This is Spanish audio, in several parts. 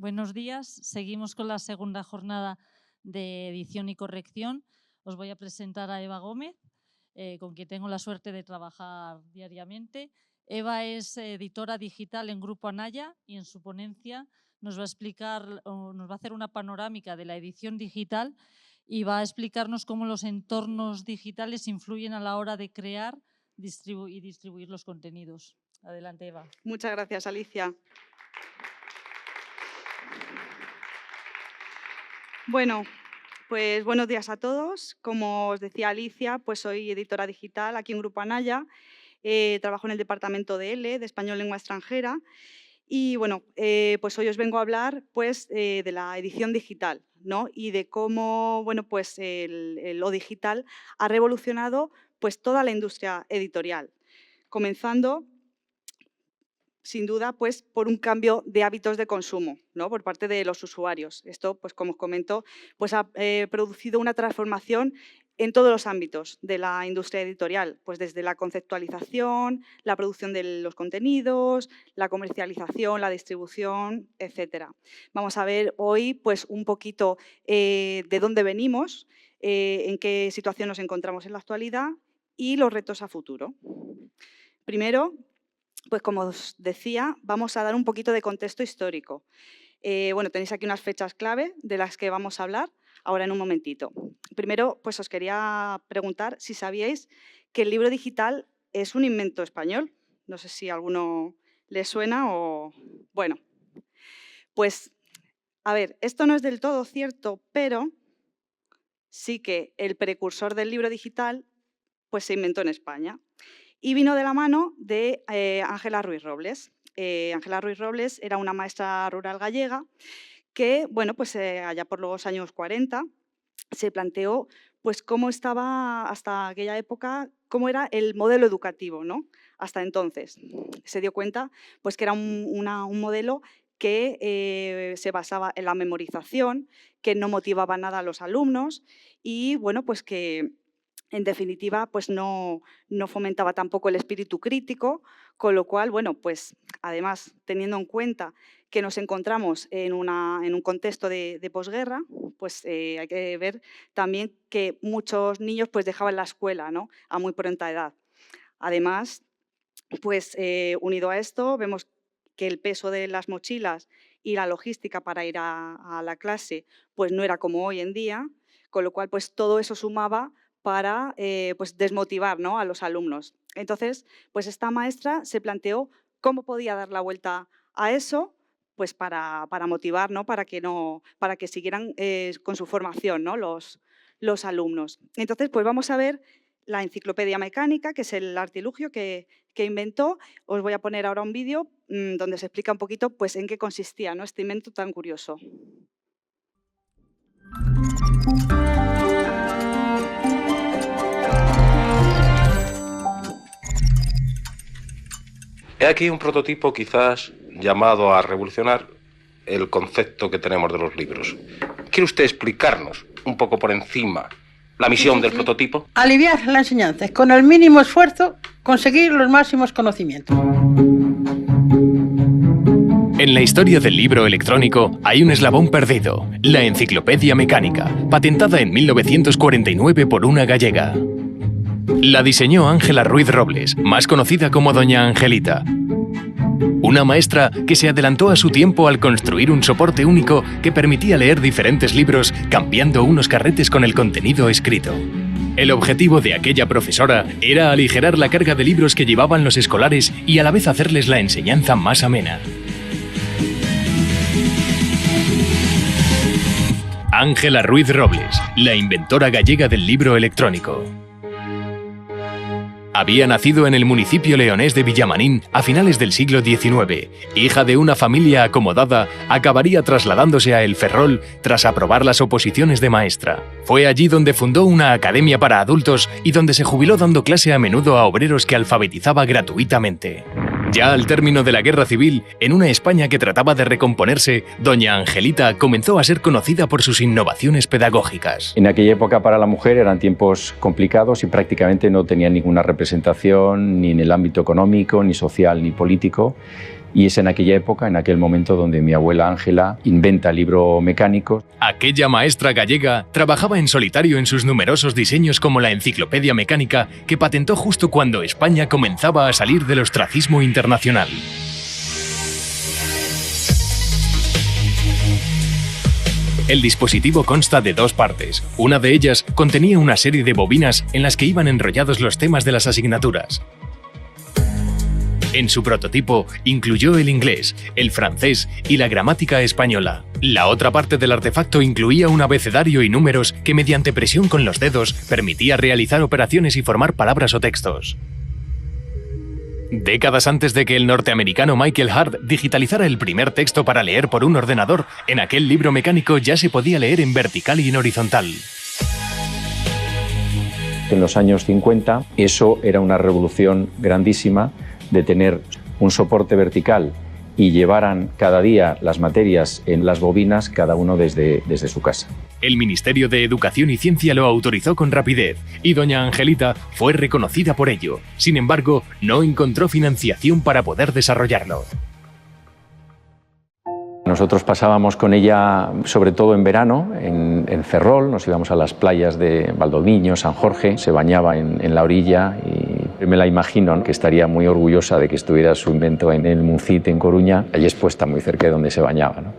Buenos días. Seguimos con la segunda jornada de edición y corrección. Os voy a presentar a Eva Gómez, con quien tengo la suerte de trabajar diariamente. Eva es editora digital en Grupo Anaya y en su ponencia nos va a explicar, nos va a hacer una panorámica de la edición digital y va a explicarnos cómo los entornos digitales influyen a la hora de crear y distribuir los contenidos. Adelante, Eva. Muchas gracias, Alicia. Bueno, pues buenos días a todos. Como os decía Alicia, pues soy editora digital aquí en Grupo Anaya. Trabajo en el departamento de L, de Español Lengua Extranjera. Y bueno, pues hoy os vengo a hablar pues, de la edición digital, ¿no? Y de cómo bueno, pues lo digital ha revolucionado pues, toda la industria editorial, comenzando sin duda, pues, por un cambio de hábitos de consumo, ¿no? Por parte de los usuarios. Esto, pues, como os comento, pues, ha producido una transformación en todos los ámbitos de la industria editorial, pues desde la conceptualización, la producción de los contenidos, la comercialización, la distribución, etcétera. Vamos a ver hoy pues, un poquito de dónde venimos, en qué situación nos encontramos en la actualidad y los retos a futuro. Primero, pues como os decía, vamos a dar un poquito de contexto histórico. Bueno, tenéis aquí unas fechas clave de las que vamos a hablar ahora en un momentito. Primero, pues os quería preguntar si sabíais que el libro digital es un invento español. No sé si a alguno le suena o... Bueno, pues a ver, esto no es del todo cierto, pero sí que el precursor del libro digital pues se inventó en España. Y vino de la mano de Ángela Ruiz Robles. Ángela Ruiz Robles era una maestra rural gallega que, bueno, pues allá por los años 40 se planteó pues, cómo estaba hasta aquella época, cómo era el modelo educativo, ¿no? Hasta entonces. Se dio cuenta pues, que era un modelo que se basaba en la memorización, que no motivaba nada a los alumnos y, bueno, pues que en definitiva, pues no fomentaba tampoco el espíritu crítico, con lo cual, bueno, pues además, teniendo en cuenta que nos encontramos en un contexto de posguerra, pues hay que ver también que muchos niños pues dejaban la escuela, ¿no? A muy pronta edad. Además, pues unido a esto, vemos que el peso de las mochilas y la logística para ir a la clase pues no era como hoy en día, con lo cual pues todo eso sumaba para pues desmotivar, ¿no? A los alumnos. Entonces, pues esta maestra se planteó cómo podía dar la vuelta a eso pues para motivar, ¿no? Para que siguieran con su formación, ¿no? los alumnos. Entonces, pues vamos a ver la enciclopedia mecánica, que es el artilugio que inventó. Os voy a poner ahora un vídeo donde se explica un poquito pues, en qué consistía, ¿no? Este invento tan curioso. He aquí un prototipo quizás llamado a revolucionar el concepto que tenemos de los libros. ¿Quiere usted explicarnos un poco por encima la misión del prototipo? Aliviar la enseñanza, con el mínimo esfuerzo conseguir los máximos conocimientos. En la historia del libro electrónico hay un eslabón perdido, la enciclopedia mecánica, patentada en 1949 por una gallega. La diseñó Ángela Ruiz Robles, más conocida como Doña Angelita. Una maestra que se adelantó a su tiempo al construir un soporte único que permitía leer diferentes libros cambiando unos carretes con el contenido escrito. El objetivo de aquella profesora era aligerar la carga de libros que llevaban los escolares y a la vez hacerles la enseñanza más amena. Ángela Ruiz Robles, la inventora gallega del libro electrónico. Había nacido en el municipio leonés de Villamarín a finales del siglo XIX. Hija de una familia acomodada, acabaría trasladándose a El Ferrol tras aprobar las oposiciones de maestra. Fue allí donde fundó una academia para adultos y donde se jubiló dando clase a menudo a obreros que alfabetizaba gratuitamente. Ya al término de la Guerra Civil, en una España que trataba de recomponerse, Doña Angelita comenzó a ser conocida por sus innovaciones pedagógicas. En aquella época para la mujer eran tiempos complicados y prácticamente no tenía ninguna representación ni en el ámbito económico, ni social, ni político. Y es en aquella época, en aquel momento, donde mi abuela Ángela inventa el libro mecánico. Aquella maestra gallega trabajaba en solitario en sus numerosos diseños como la Enciclopedia Mecánica, que patentó justo cuando España comenzaba a salir del ostracismo internacional. El dispositivo consta de 2 partes. Una de ellas contenía una serie de bobinas en las que iban enrollados los temas de las asignaturas. En su prototipo incluyó el inglés, el francés y la gramática española. La otra parte del artefacto incluía un abecedario y números que mediante presión con los dedos permitía realizar operaciones y formar palabras o textos. Décadas antes de que el norteamericano Michael Hart digitalizara el primer texto para leer por un ordenador, en aquel libro mecánico ya se podía leer en vertical y en horizontal. En los años 50 eso era una revolución grandísima, de tener un soporte vertical y llevaran cada día las materias en las bobinas, cada uno desde su casa. El Ministerio de Educación y Ciencia lo autorizó con rapidez y doña Angelita fue reconocida por ello. Sin embargo, no encontró financiación para poder desarrollarlo. Nosotros pasábamos con ella, sobre todo en verano, en Ferrol, nos íbamos a las playas de Valdoviño, San Jorge, se bañaba en la orilla y me la imagino que estaría muy orgullosa de que estuviera su invento en el Muncit, en Coruña, allí expuesta muy cerca de donde se bañaba, ¿no?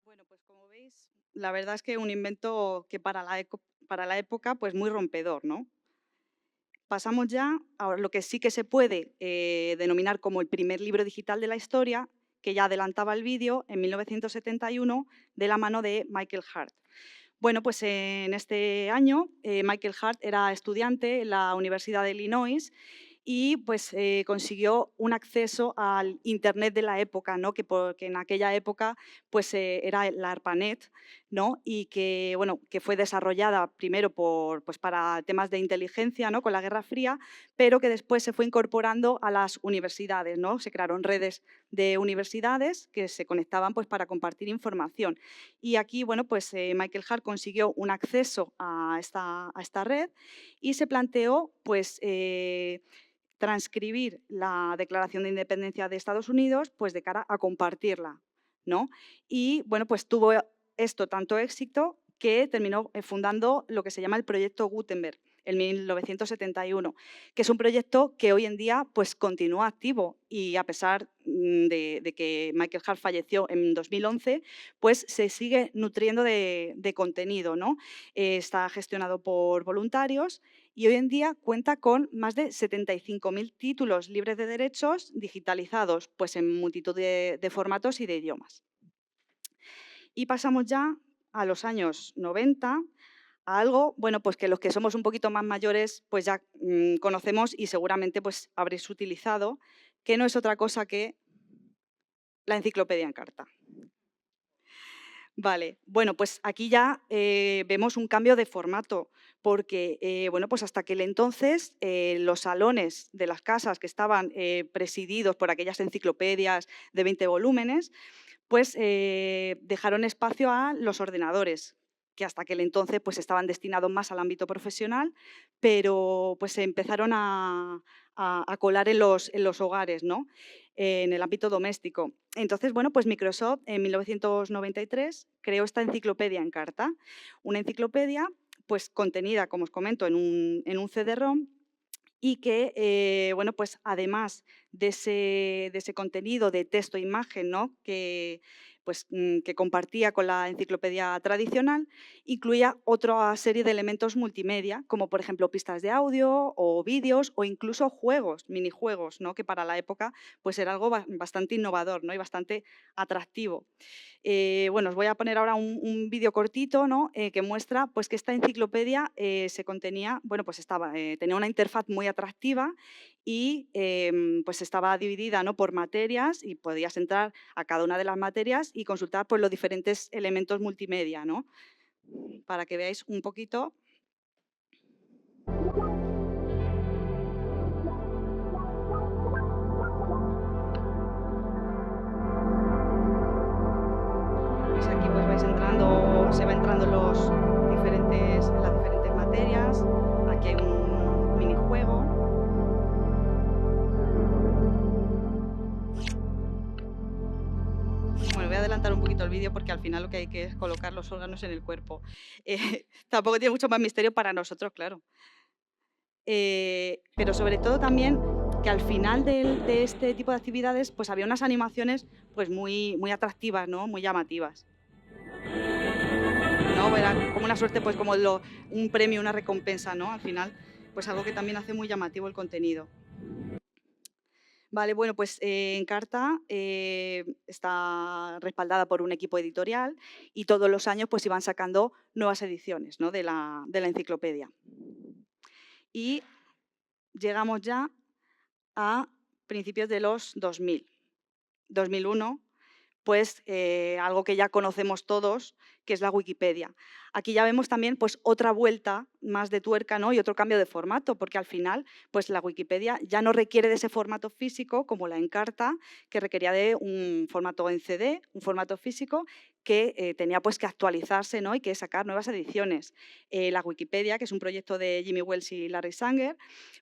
Bueno, pues como veis, la verdad es que un invento que para la época pues muy rompedor, ¿no? Pasamos ya a lo que sí que se puede denominar como el primer libro digital de la historia, que ya adelantaba el vídeo en 1971 de la mano de Michael Hart. Bueno, pues en este año Michael Hart era estudiante en la Universidad de Illinois y pues consiguió un acceso al Internet de la época, ¿no? que en aquella época pues, era la ARPANET, ¿no? Y que, bueno, que fue desarrollada primero pues, para temas de inteligencia, ¿no? Con la Guerra Fría, pero que después se fue incorporando a las universidades, ¿no? Se crearon redes de universidades que se conectaban pues, para compartir información. Y aquí, bueno, pues, Michael Hart consiguió un acceso a esta red y se planteó pues, transcribir la Declaración de Independencia de Estados Unidos pues, de cara a compartirla, ¿no? Y bueno, pues tuvo esto tanto éxito que terminó fundando lo que se llama el Proyecto Gutenberg en 1971, que es un proyecto que hoy en día pues, continúa activo y a pesar de que Michael Hart falleció en 2011, pues se sigue nutriendo de contenido, ¿no? Está gestionado por voluntarios y hoy en día cuenta con más de 75.000 títulos libres de derechos digitalizados pues, en multitud de formatos y de idiomas. Y pasamos ya a los años 90, a algo, bueno, pues que los que somos un poquito más mayores pues ya conocemos y seguramente pues habréis utilizado, que no es otra cosa que la enciclopedia en carta. Vale, bueno, pues aquí ya vemos un cambio de formato, porque bueno, pues hasta aquel entonces los salones de las casas que estaban presididos por aquellas enciclopedias de 20 volúmenes, pues dejaron espacio a los ordenadores, que hasta aquel entonces pues, estaban destinados más al ámbito profesional, pero pues, se empezaron a colar en los hogares, ¿no? En el ámbito doméstico. Entonces, bueno, pues Microsoft en 1993 creó esta enciclopedia en carta, una enciclopedia pues, contenida, como os comento, en un CD-ROM, y que, bueno, pues además de ese contenido de texto e imagen, ¿no? que compartía con la enciclopedia tradicional, incluía otra serie de elementos multimedia, como por ejemplo pistas de audio o vídeos o incluso juegos, minijuegos, ¿no? Que para la época pues, era algo bastante innovador, ¿no? Y bastante atractivo. Bueno, os voy a poner ahora un vídeo cortito, ¿no? Que muestra pues, que esta enciclopedia bueno, pues tenía una interfaz muy atractiva y pues estaba dividida, ¿no? Por materias y podías entrar a cada una de las materias y consultar pues, los diferentes elementos multimedia, ¿no? Para que veáis un poquito. Pues aquí pues vais se va entrando en las diferentes materias. Aquí hay un vídeo porque al final lo que hay que es colocar los órganos en el cuerpo. Tampoco tiene mucho más misterio para nosotros, claro. Pero sobre todo también que al final de este tipo de actividades pues había unas animaciones pues muy atractivas, ¿no? Muy llamativas. ¿No? Era como una suerte, pues como un premio, una recompensa, ¿no? Al final, pues algo que también hace muy llamativo el contenido. Vale, bueno, pues Encarta está respaldada por un equipo editorial y todos los años pues iban sacando nuevas ediciones, ¿no? de la enciclopedia. Y llegamos ya a principios de los 2000. 2001, pues algo que ya conocemos todos, que es la Wikipedia. Aquí ya vemos también pues otra vuelta más de tuerca, ¿no? Y otro cambio de formato, porque al final pues la Wikipedia ya no requiere de ese formato físico como la Encarta, que requería de un formato en CD, un formato físico, que tenía pues que actualizarse, ¿no? Y que sacar nuevas ediciones. La Wikipedia, que es un proyecto de Jimmy Wales y Larry Sanger,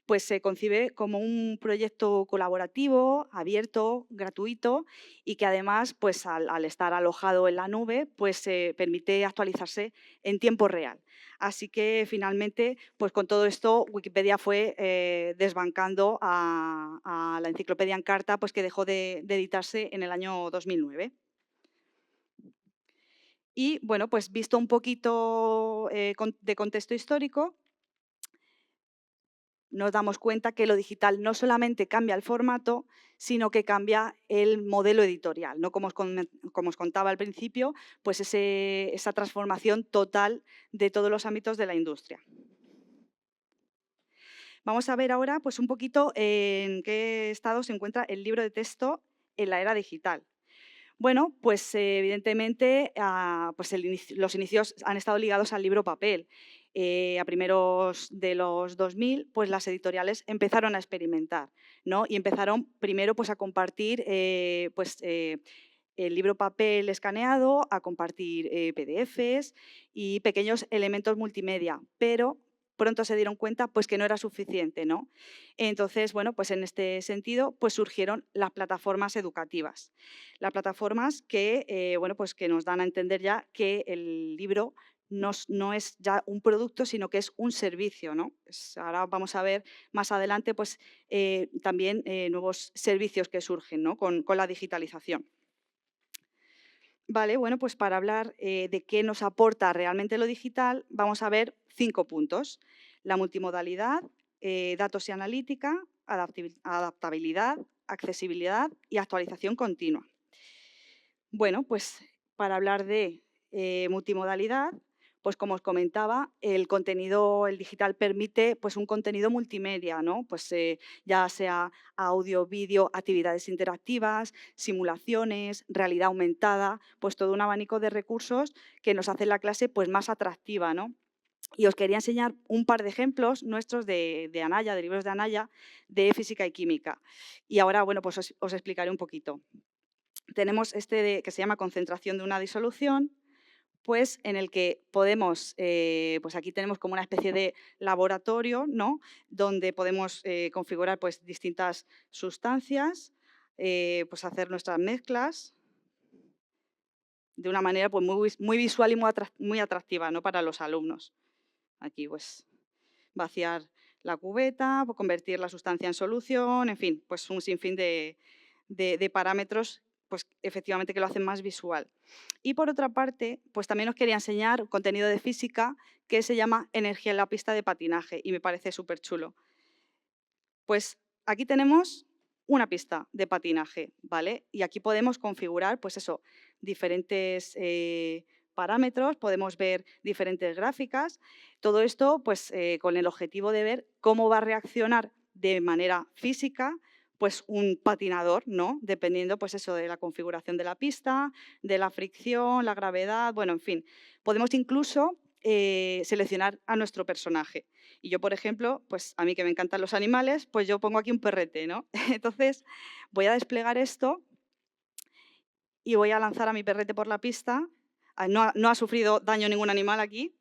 pues se concibe como un proyecto colaborativo, abierto, gratuito y que además, pues al estar alojado en la nube, pues permite actualizarse en tiempo real. Así que finalmente, pues con todo esto, Wikipedia fue desbancando a la enciclopedia Encarta, pues que dejó de editarse en el año 2009. Y bueno, pues visto un poquito de contexto histórico, nos damos cuenta que lo digital no solamente cambia el formato, sino que cambia el modelo editorial, ¿no? Como os contaba al principio, pues esa transformación total de todos los ámbitos de la industria. Vamos a ver ahora pues, un poquito en qué estado se encuentra el libro de texto en la era digital. Bueno, pues evidentemente pues los inicios han estado ligados al libro papel. A primeros de los 2000, pues las editoriales empezaron a experimentar, ¿no? Y empezaron primero pues, a compartir el libro papel escaneado, a compartir PDFs y pequeños elementos multimedia, pero pronto se dieron cuenta pues, que no era suficiente, ¿no? Entonces, bueno, pues en este sentido pues, surgieron las plataformas educativas. Las plataformas que, bueno, pues que nos dan a entender ya que el libro no es ya un producto, sino que es un servicio, ¿no? Pues ahora vamos a ver más adelante pues, también nuevos servicios que surgen, ¿no? con la digitalización. Vale, bueno, pues para hablar de qué nos aporta realmente lo digital, vamos a ver 5 puntos. La multimodalidad, datos y analítica, adaptabilidad, accesibilidad y actualización continua. Bueno, pues para hablar de multimodalidad, pues como os comentaba, el digital permite pues un contenido multimedia, ¿no? Pues ya sea audio, vídeo, actividades interactivas, simulaciones, realidad aumentada, pues todo un abanico de recursos que nos hace la clase pues más atractiva, ¿no? Y os quería enseñar un par de ejemplos nuestros de Anaya, de libros de Anaya, de física y química. Y ahora, bueno, pues os explicaré un poquito. Tenemos que se llama concentración de una disolución, pues en el que podemos, pues aquí tenemos como una especie de laboratorio, ¿no? Donde podemos configurar pues, distintas sustancias, pues hacer nuestras mezclas de una manera pues, muy visual y muy atractiva, ¿no? Para los alumnos. Aquí pues vaciar la cubeta, convertir la sustancia en solución, en fin, pues un sinfín de parámetros pues efectivamente que lo hacen más visual. Y por otra parte, pues también os quería enseñar un contenido de física que se llama Energía en la pista de patinaje y me parece súper chulo. Pues aquí tenemos una pista de patinaje, ¿vale? Y aquí podemos configurar, pues eso, diferentes parámetros, podemos ver diferentes gráficas. Todo esto, pues con el objetivo de ver cómo va a reaccionar de manera física pues un patinador, ¿no? Dependiendo pues eso, de la configuración de la pista, de la fricción, la gravedad, bueno, en fin. Podemos incluso seleccionar a nuestro personaje. Y yo, por ejemplo, pues a mí que me encantan los animales, pues yo pongo aquí un perrete, ¿no? Entonces voy a desplegar esto y voy a lanzar a mi perrete por la pista. No ha sufrido daño ningún animal aquí,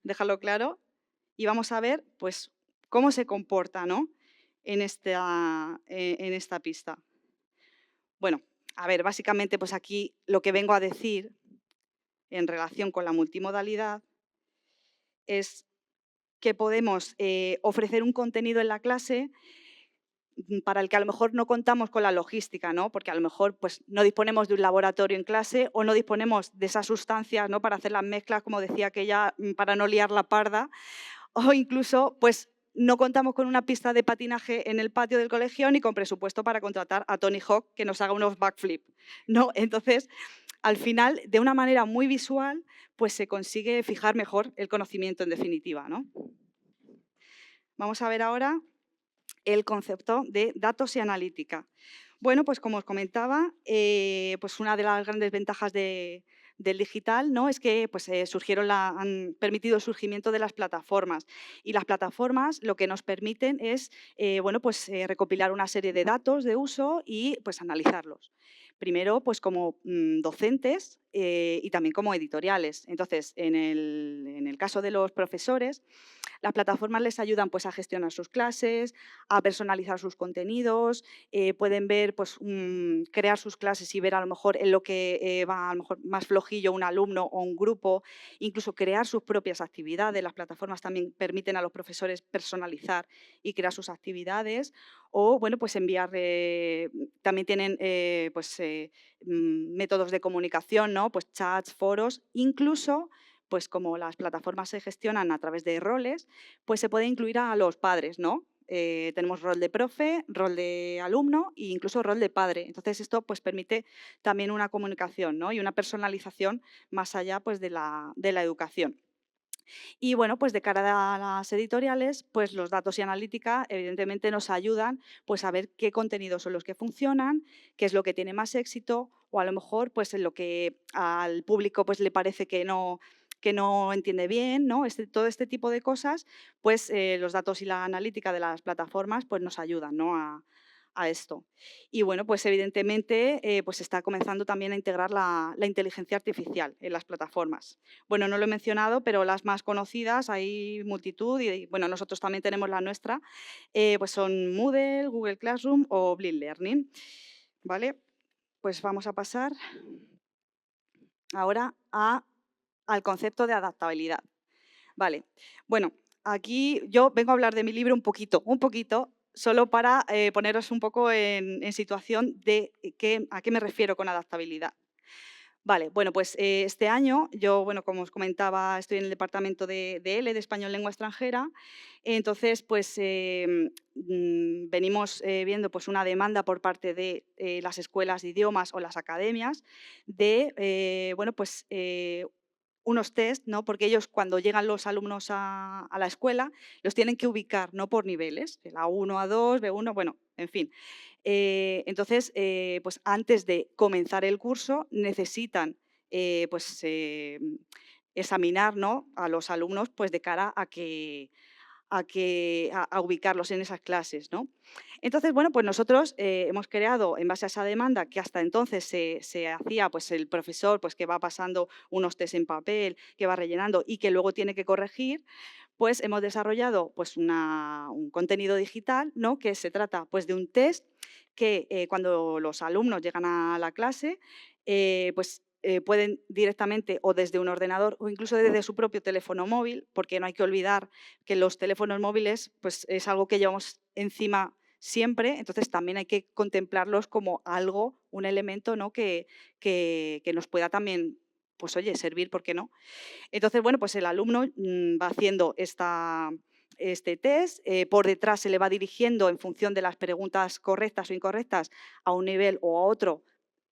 déjalo claro. Y vamos a ver pues cómo se comporta, ¿no? En esta pista. Bueno, a ver, básicamente pues aquí lo que vengo a decir en relación con la multimodalidad es que podemos ofrecer un contenido en la clase para el que a lo mejor no contamos con la logística, ¿no? Porque a lo mejor pues, no disponemos de un laboratorio en clase o no disponemos de esas sustancias, ¿no? Para hacer las mezclas, como decía aquella, para no liar la parda, o incluso pues, no contamos con una pista de patinaje en el patio del colegio ni con presupuesto para contratar a Tony Hawk que nos haga unos backflip, ¿no? Entonces, al final, de una manera muy visual, pues se consigue fijar mejor el conocimiento en definitiva, ¿no? Vamos a ver ahora el concepto de datos y analítica. Bueno, pues como os comentaba, pues una de las grandes ventajas del digital, ¿no? Es que pues, han permitido el surgimiento de las plataformas. Y las plataformas lo que nos permiten es bueno, pues, recopilar una serie de datos de uso y pues, analizarlos. Primero, pues como docentes y también como editoriales. Entonces, en el caso de los profesores, las plataformas les ayudan pues, a gestionar sus clases, a personalizar sus contenidos, pueden ver, pues, crear sus clases y ver a lo mejor en lo que va a lo mejor más flojillo un alumno o un grupo, incluso crear sus propias actividades. Las plataformas también permiten a los profesores personalizar y crear sus actividades o bueno, pues enviar, también tienen pues, métodos de comunicación, ¿no? Pues chats, foros, incluso pues como las plataformas se gestionan a través de roles, pues se puede incluir a los padres, ¿no? Tenemos rol de profe, rol de alumno e incluso rol de padre. Entonces, esto pues, permite también una comunicación, ¿no? Y una personalización más allá pues, de la educación. Y bueno, pues de cara a las editoriales, pues los datos y analítica evidentemente nos ayudan pues a ver qué contenidos son los que funcionan, qué es lo que tiene más éxito o a lo mejor pues en lo que al público pues le parece que no entiende bien, ¿no? Todo este tipo de cosas, pues los datos y la analítica de las plataformas pues nos ayudan, ¿no? a esto. Y bueno, pues evidentemente pues está comenzando también a integrar la inteligencia artificial en las plataformas. Bueno, no lo he mencionado, pero las más conocidas, hay multitud y bueno, nosotros también tenemos la nuestra, pues son Moodle, Google Classroom o Blinn Learning. ¿Vale? Pues vamos a pasar ahora al concepto de adaptabilidad. Vale, bueno, aquí yo vengo a hablar de mi libro un poquito, solo para poneros un poco en situación de a qué me refiero con adaptabilidad. Vale, bueno, pues este año yo, bueno, como os comentaba, estoy en el departamento de L, de Español Lengua Extranjera, entonces pues venimos viendo pues una demanda por parte de las escuelas de idiomas o las academias de, bueno, pues unos test, ¿no? Porque ellos cuando llegan los alumnos a la escuela los tienen que ubicar, no por niveles, de la 1 a 2, B1, bueno, en fin. Entonces, pues antes de comenzar el curso necesitan pues, examinar, ¿no? a los alumnos pues, de cara a ubicarlos en esas clases, ¿no? Entonces, bueno, pues nosotros hemos creado, en base a esa demanda, que hasta entonces se hacía pues, el profesor pues, que va pasando unos test en papel, que va rellenando y que luego tiene que corregir, pues hemos desarrollado pues, un contenido digital, ¿no? Que se trata pues, de un test que cuando los alumnos llegan a la clase, pues pueden directamente o desde un ordenador o incluso desde su propio teléfono móvil, porque no hay que olvidar que los teléfonos móviles pues, es algo que llevamos encima siempre, entonces también hay que contemplarlos como algo, un elemento, ¿no? que nos pueda también, pues oye, servir, ¿por qué no? Entonces, bueno, pues el alumno va haciendo este test, por detrás se le va dirigiendo en función de las preguntas correctas o incorrectas a un nivel o a otro.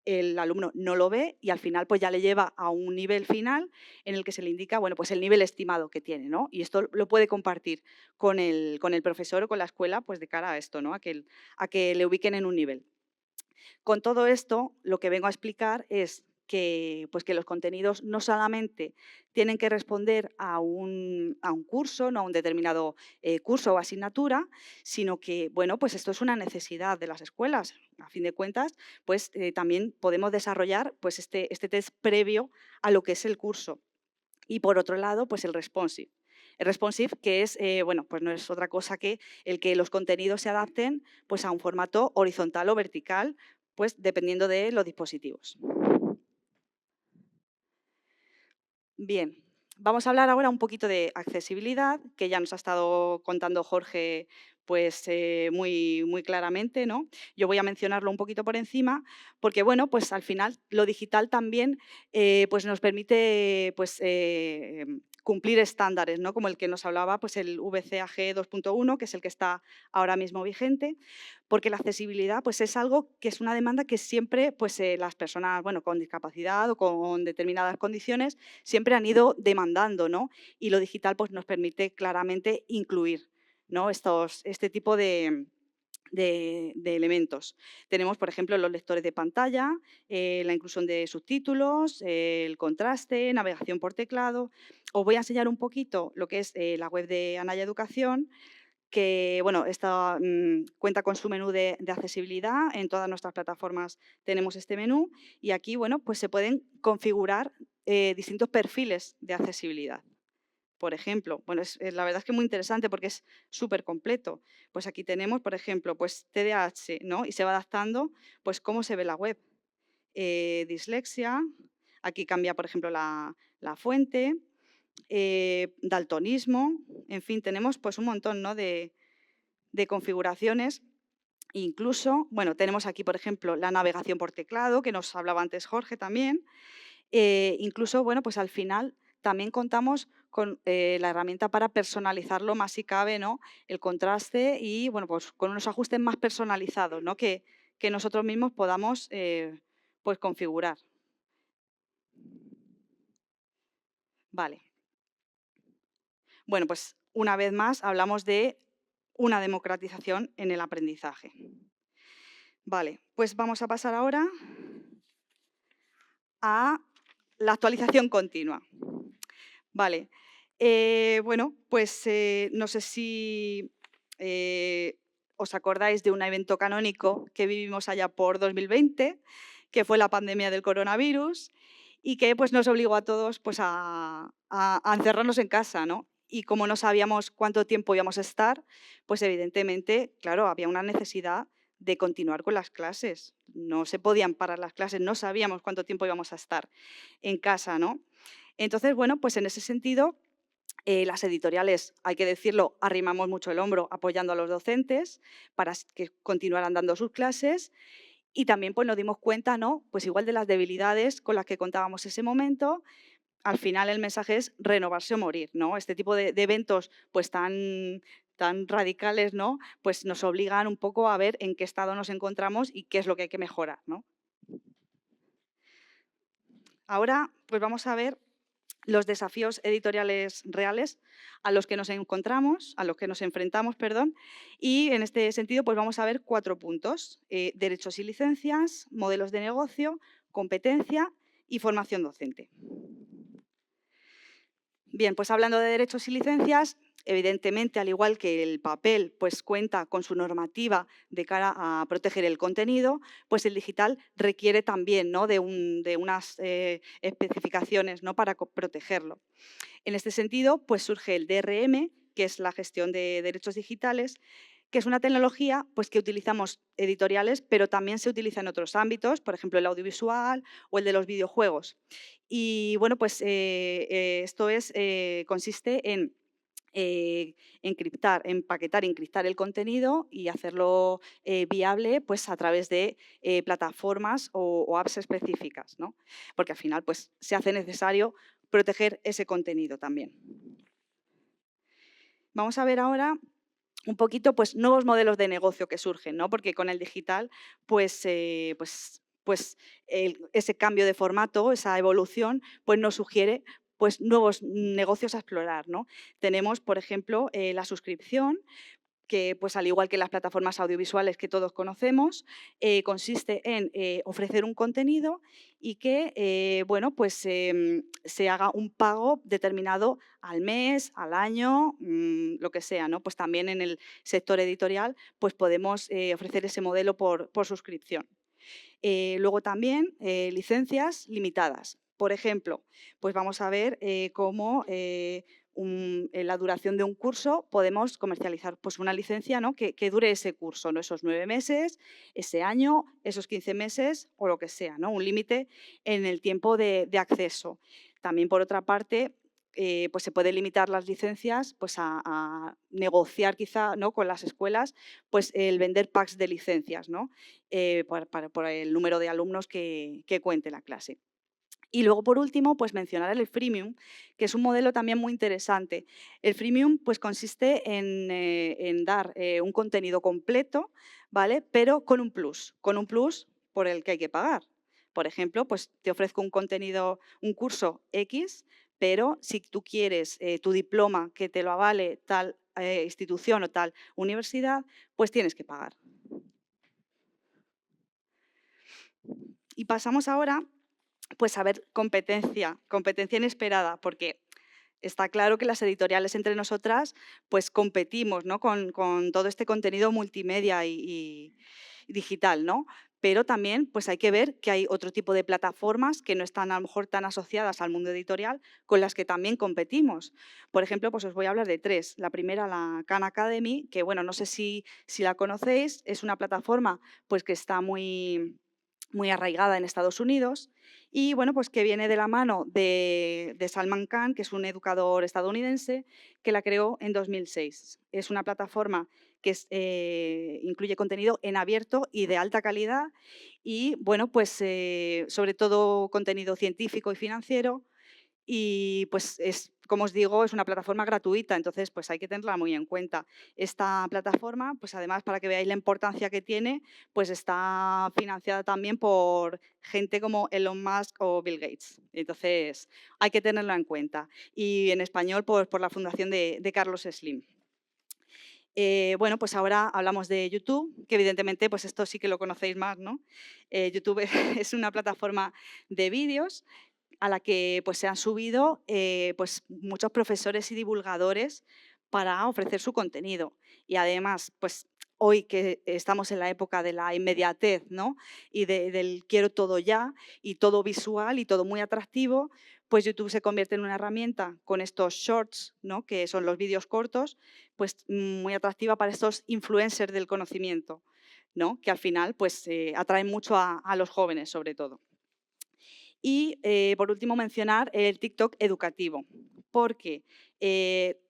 El alumno no lo ve y al final pues ya le lleva a un nivel final en el que se le indica bueno, pues el nivel estimado que tiene, ¿no? Y esto lo puede compartir con el profesor o con la escuela pues de cara a esto, ¿no? a que le ubiquen en un nivel. Con todo esto, lo que vengo a explicar es que, pues que los contenidos no solamente tienen que responder a un curso, no a un determinado curso o asignatura, sino que, bueno, pues esto es una necesidad de las escuelas. A fin de cuentas, pues también podemos desarrollar pues, este test previo a lo que es el curso. Y por otro lado, pues el responsive. El responsive, que es, bueno, pues no es otra cosa que el que los contenidos se adapten pues, a un formato horizontal o vertical, pues dependiendo de los dispositivos. Bien, vamos a hablar ahora un poquito de accesibilidad, que ya nos ha estado contando Jorge pues muy claramente, ¿no? Yo voy a mencionarlo un poquito por encima, porque bueno, pues al final lo digital también pues nos permite pues cumplir estándares, ¿no? Como el que nos hablaba, pues el VCAG 2.1, que es el que está ahora mismo vigente, porque la accesibilidad pues es algo que es una demanda que siempre pues las personas, bueno, con discapacidad o con determinadas condiciones siempre han ido demandando, ¿no? Y lo digital pues nos permite claramente incluir, ¿no? Este tipo de elementos. Tenemos, por ejemplo, los lectores de pantalla, la inclusión de subtítulos, el contraste, navegación por teclado. Os voy a enseñar un poquito lo que es la web de Anaya Educación, que bueno, esta, cuenta con su menú de accesibilidad. En todas nuestras plataformas tenemos este menú y aquí bueno, pues se pueden configurar distintos perfiles de accesibilidad. Por ejemplo, bueno, la verdad es que es muy interesante porque es súper completo. Pues aquí tenemos, por ejemplo, pues TDAH, ¿no? Y se va adaptando pues cómo se ve la web. Dislexia, aquí cambia, por ejemplo, la fuente, daltonismo, en fin, tenemos pues un montón, ¿no? de configuraciones. Incluso, bueno, tenemos aquí, por ejemplo, la navegación por teclado, que nos hablaba antes Jorge también. Incluso, bueno, pues al final también contamos con la herramienta para personalizarlo más si cabe, ¿no? El contraste y, bueno, pues con unos ajustes más personalizados, ¿no? Que nosotros mismos podamos pues configurar. Vale. Bueno, pues una vez más hablamos de una democratización en el aprendizaje. Vale, pues vamos a pasar ahora a la actualización continua. Vale, bueno, pues no sé si os acordáis de un evento canónico que vivimos allá por 2020, que fue la pandemia del coronavirus y que pues, nos obligó a todos pues, a encerrarnos en casa, ¿no? Y como no sabíamos cuánto tiempo íbamos a estar, pues evidentemente, claro, había una necesidad de continuar con las clases. No se podían parar las clases, no sabíamos cuánto tiempo íbamos a estar en casa, ¿no? Entonces, bueno, pues en ese sentido, las editoriales, hay que decirlo, arrimamos mucho el hombro apoyando a los docentes para que continuaran dando sus clases y también pues, nos dimos cuenta, ¿no? Pues igual de las debilidades con las que contábamos ese momento. Al final el mensaje es renovarse o morir, ¿no? Este tipo de eventos pues tan radicales, ¿no? Pues nos obligan un poco a ver en qué estado nos encontramos y qué es lo que hay que mejorar, ¿no? Ahora pues vamos a ver los desafíos editoriales reales a los que nos encontramos, a los que nos enfrentamos, perdón, y en este sentido pues vamos a ver 4 puntos: derechos y licencias, modelos de negocio, competencia y formación docente. Bien, pues hablando de derechos y licencias, evidentemente, al igual que el papel pues cuenta con su normativa de cara a proteger el contenido, pues el digital requiere también, ¿no? de unas especificaciones, ¿no? para protegerlo. En este sentido, pues surge el DRM, que es la gestión de derechos digitales, que es una tecnología pues, que utilizamos editoriales, pero también se utiliza en otros ámbitos, por ejemplo, el audiovisual o el de los videojuegos. Y bueno, pues esto consiste en encriptar, empaquetar, encriptar el contenido y hacerlo viable pues, a través de plataformas o apps específicas, ¿no? Porque al final pues, se hace necesario proteger ese contenido también. Vamos a ver ahora un poquito pues, nuevos modelos de negocio que surgen, ¿no? Porque con el digital pues, ese cambio de formato, esa evolución, pues nos sugiere pues, nuevos negocios a explorar, ¿no? Tenemos, por ejemplo, la suscripción, que pues, al igual que las plataformas audiovisuales que todos conocemos, consiste en ofrecer un contenido y que bueno, pues, se haga un pago determinado al mes, al año, lo que sea, ¿no? Pues también en el sector editorial pues, podemos ofrecer ese modelo por suscripción. Luego también licencias limitadas. Por ejemplo, pues vamos a ver cómo en la duración de un curso podemos comercializar pues, una licencia, ¿no? que dure ese curso, ¿no? Esos 9 meses, ese año, esos 15 meses o lo que sea, ¿no? Un límite en el tiempo de acceso. también, por otra parte, pues se puede limitar las licencias pues a negociar quizá, ¿no?, con las escuelas pues el vender packs de licencias, ¿no?, por el número de alumnos que cuente la clase. Y luego, por último, pues mencionar el freemium, que es un modelo también muy interesante. El freemium pues consiste en dar un contenido completo, ¿vale?, pero con un plus por el que hay que pagar. Por ejemplo, pues te ofrezco un contenido, un curso X, pero si tú quieres tu diploma que te lo avale tal institución o tal universidad, pues tienes que pagar. Y pasamos ahora pues a ver competencia inesperada, porque está claro que las editoriales entre nosotras pues competimos, ¿no?, con todo este contenido multimedia y digital, ¿no? Pero también pues hay que ver que hay otro tipo de plataformas que no están a lo mejor tan asociadas al mundo editorial, con las que también competimos. Por ejemplo, pues os voy a hablar de 3. La primera, la Khan Academy, que bueno, no sé si la conocéis, es una plataforma pues que está muy arraigada en Estados Unidos y bueno, pues que viene de la mano de Salman Khan, que es un educador estadounidense, que la creó en 2006. Es una plataforma que incluye contenido en abierto y de alta calidad y bueno, pues sobre todo contenido científico y financiero. Y pues como os digo, es una plataforma gratuita, entonces pues hay que tenerla muy en cuenta. Esta plataforma, pues además para que veáis la importancia que tiene, pues está financiada también por gente como Elon Musk o Bill Gates. Entonces hay que tenerlo en cuenta. Y en español por la fundación de Carlos Slim. Bueno, pues ahora hablamos de YouTube, que evidentemente pues esto sí que lo conocéis más, ¿no? YouTube es una plataforma de vídeos a la que pues, se han subido pues, muchos profesores y divulgadores para ofrecer su contenido. Y además, pues hoy que estamos en la época de la inmediatez, ¿no?, y del quiero todo ya y todo visual y todo muy atractivo, pues YouTube se convierte en una herramienta con estos shorts, ¿no?, que son los vídeos cortos, pues muy atractiva para estos influencers del conocimiento, ¿no?, que al final pues, atraen mucho a los jóvenes sobre todo. Y, por último, mencionar el TikTok educativo, porque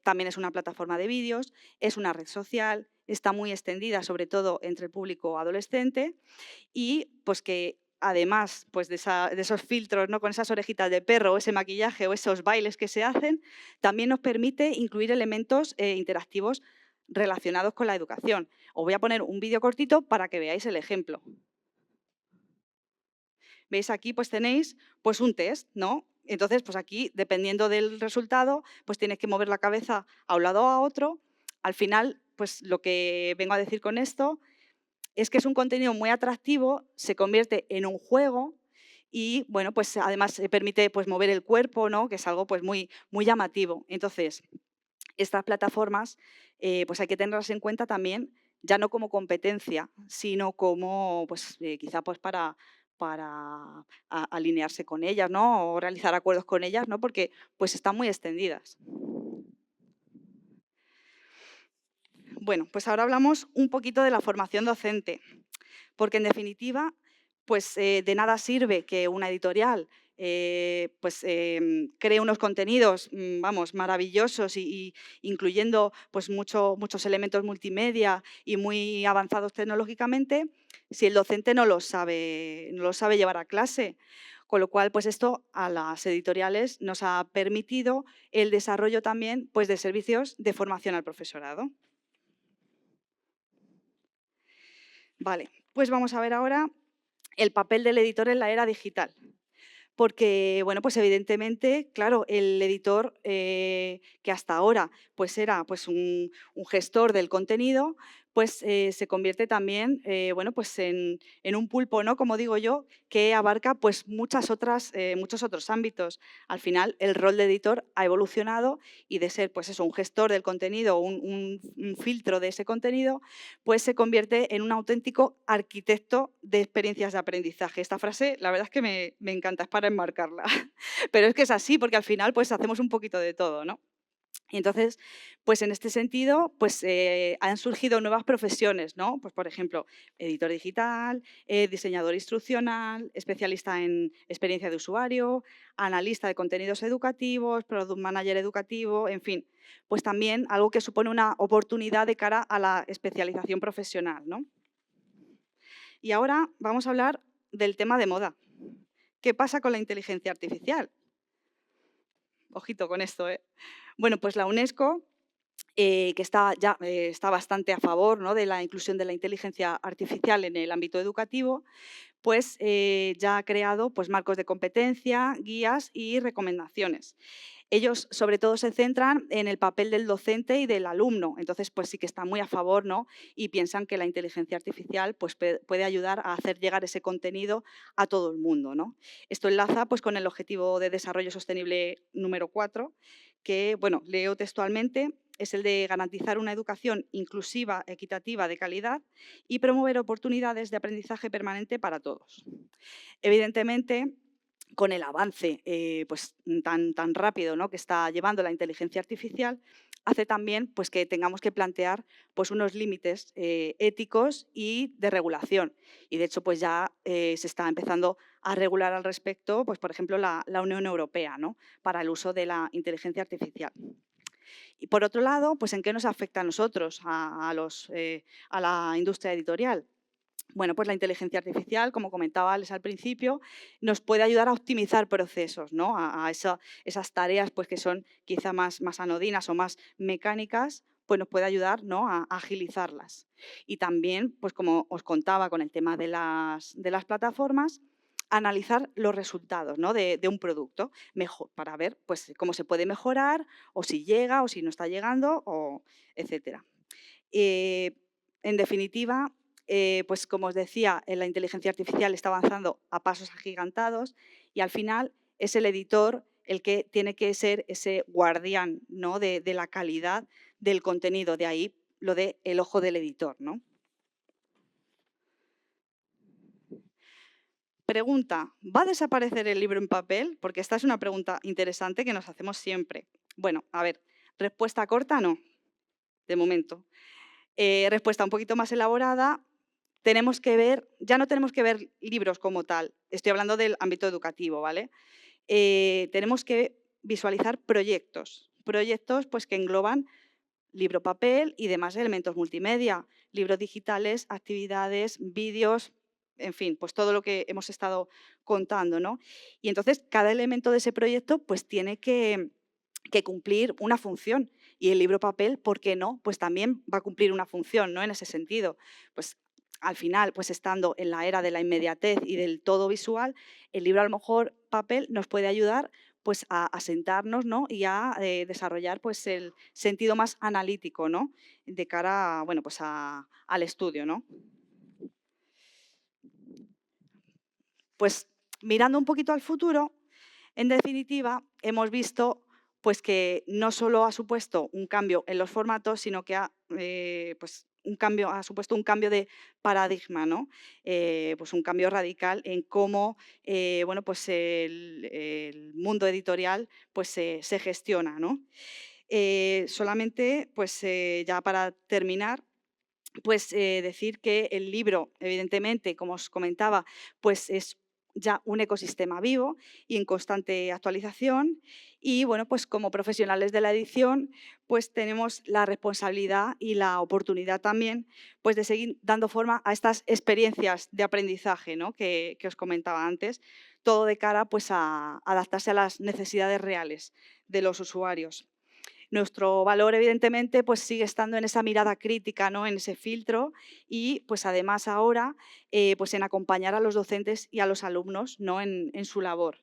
también es una plataforma de vídeos, es una red social, está muy extendida, sobre todo entre el público adolescente, y pues que además pues, de esos filtros, ¿no?, con esas orejitas de perro, o ese maquillaje o esos bailes que se hacen, también nos permite incluir elementos interactivos relacionados con la educación. Os voy a poner un vídeo cortito para que veáis el ejemplo. ¿Veis? Aquí pues tenéis pues un test, ¿no? Entonces, pues aquí, dependiendo del resultado, pues tienes que mover la cabeza a un lado o a otro. Al final, pues lo que vengo a decir con esto es que es un contenido muy atractivo, se convierte en un juego y, bueno, pues además permite pues, mover el cuerpo, ¿no?, que es algo pues muy llamativo. Entonces, estas plataformas pues hay que tenerlas en cuenta también, ya no como competencia, sino como pues, quizá pues para alinearse con ellas, ¿no?, o realizar acuerdos con ellas, ¿no?, porque pues están muy extendidas. Bueno, pues ahora hablamos un poquito de la formación docente, porque en definitiva pues de nada sirve que una editorial cree unos contenidos, vamos, maravillosos y incluyendo pues muchos elementos multimedia y muy avanzados tecnológicamente, si el docente no lo sabe llevar a clase. Con lo cual, pues esto a las editoriales nos ha permitido el desarrollo también pues, de servicios de formación al profesorado. Vale, pues vamos a ver ahora el papel del editor en la era digital. Porque, bueno, pues evidentemente, claro, el editor que hasta ahora pues era pues un gestor del contenido, pues se convierte también bueno, pues en un pulpo, ¿no?, como digo yo, que abarca pues muchos otros ámbitos. Al final, el rol de editor ha evolucionado y de ser pues eso, un gestor del contenido, un filtro de ese contenido, pues se convierte en un auténtico arquitecto de experiencias de aprendizaje. Esta frase, la verdad es que me encanta, es para enmarcarla. Pero es que es así, porque al final pues hacemos un poquito de todo, ¿no? Y entonces, pues en este sentido, pues han surgido nuevas profesiones, ¿no? Pues por ejemplo, editor digital, diseñador instruccional, especialista en experiencia de usuario, analista de contenidos educativos, product manager educativo, en fin, pues también algo que supone una oportunidad de cara a la especialización profesional, ¿no? Y ahora vamos a hablar del tema de moda. ¿Qué pasa con la inteligencia artificial? Ojito con esto, ¿eh? Bueno, pues la UNESCO, que está bastante a favor, ¿no?, de la inclusión de la inteligencia artificial en el ámbito educativo, pues ya ha creado pues, marcos de competencia, guías y recomendaciones. Ellos sobre todo se centran en el papel del docente y del alumno, entonces pues sí que están muy a favor, ¿no?, y piensan que la inteligencia artificial pues, puede ayudar a hacer llegar ese contenido a todo el mundo, ¿no? Esto enlaza pues, con el Objetivo de Desarrollo Sostenible número 4, que, bueno, leo textualmente, es el de garantizar una educación inclusiva, equitativa, de calidad y promover oportunidades de aprendizaje permanente para todos. Evidentemente, con el avance pues, tan rápido, ¿no?, que está llevando la inteligencia artificial, hace también pues, que tengamos que plantear pues, unos límites éticos y de regulación. Y de hecho, pues ya se está empezando a regular al respecto, pues, por ejemplo, la Unión Europea, ¿no?, para el uso de la inteligencia artificial. Y por otro lado, pues, ¿en qué nos afecta a nosotros, a la industria editorial? Bueno, pues la inteligencia artificial, como comentaba al principio, nos puede ayudar a optimizar procesos, ¿no?, a esas tareas pues, que son quizá más anodinas o más mecánicas, pues nos puede ayudar, ¿no?, a agilizarlas. Y también, pues como os contaba con el tema de las plataformas, analizar los resultados, ¿no?, de un producto para ver pues, cómo se puede mejorar, o si llega o si no está llegando, etcétera. En definitiva, pues como os decía, la inteligencia artificial está avanzando a pasos agigantados y al final es el editor el que tiene que ser ese guardián, ¿no?, de la calidad del contenido, de ahí lo de el ojo del editor, ¿no? Pregunta, ¿va a desaparecer el libro en papel? Porque esta es una pregunta interesante que nos hacemos siempre. Bueno, a ver, respuesta corta, no, de momento. Respuesta un poquito más elaborada, ya no tenemos que ver libros como tal, estoy hablando del ámbito educativo, ¿vale? Tenemos que visualizar proyectos pues, que engloban libro papel y demás elementos multimedia, libros digitales, actividades, vídeos, en fin, pues todo lo que hemos estado contando, ¿no? Y entonces cada elemento de ese proyecto pues tiene que cumplir una función. Y el libro papel, ¿por qué no? Pues también va a cumplir una función, ¿no?, en ese sentido. Pues al final, pues estando en la era de la inmediatez y del todo visual, el libro a lo mejor papel nos puede ayudar pues a sentarnos, ¿no?, y a desarrollar pues el sentido más analítico, ¿no?, de cara, bueno, pues al estudio, ¿no? Pues mirando un poquito al futuro, en definitiva, hemos visto pues, que no solo ha supuesto un cambio en los formatos, sino que ha supuesto un cambio de paradigma, ¿no? Pues un cambio radical en cómo bueno, pues el mundo editorial pues, se gestiona, ¿no? Solamente, pues, ya para terminar, pues decir que el libro, evidentemente, como os comentaba, pues es ya un ecosistema vivo y en constante actualización. Y bueno, pues como profesionales de la edición, pues tenemos la responsabilidad y la oportunidad también pues de seguir dando forma a estas experiencias de aprendizaje, ¿no?, que os comentaba antes, todo de cara pues, a adaptarse a las necesidades reales de los usuarios. Nuestro valor, evidentemente, pues sigue estando en esa mirada crítica, ¿no?, en ese filtro y, pues además ahora, pues en acompañar a los docentes y a los alumnos, ¿no?, en su labor.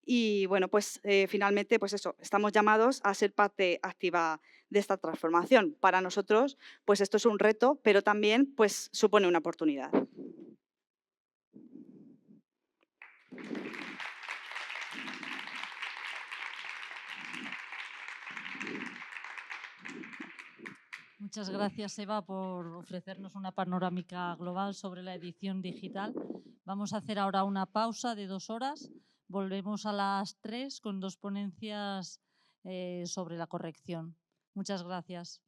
Y bueno, pues finalmente, pues eso, estamos llamados a ser parte activa de esta transformación. Para nosotros, pues esto es un reto, pero también pues supone una oportunidad. Muchas gracias, Eva, por ofrecernos una panorámica global sobre la edición digital. Vamos a hacer ahora una pausa de 2 horas. Volvemos a las 3 con 2 ponencias sobre la corrección. Muchas gracias.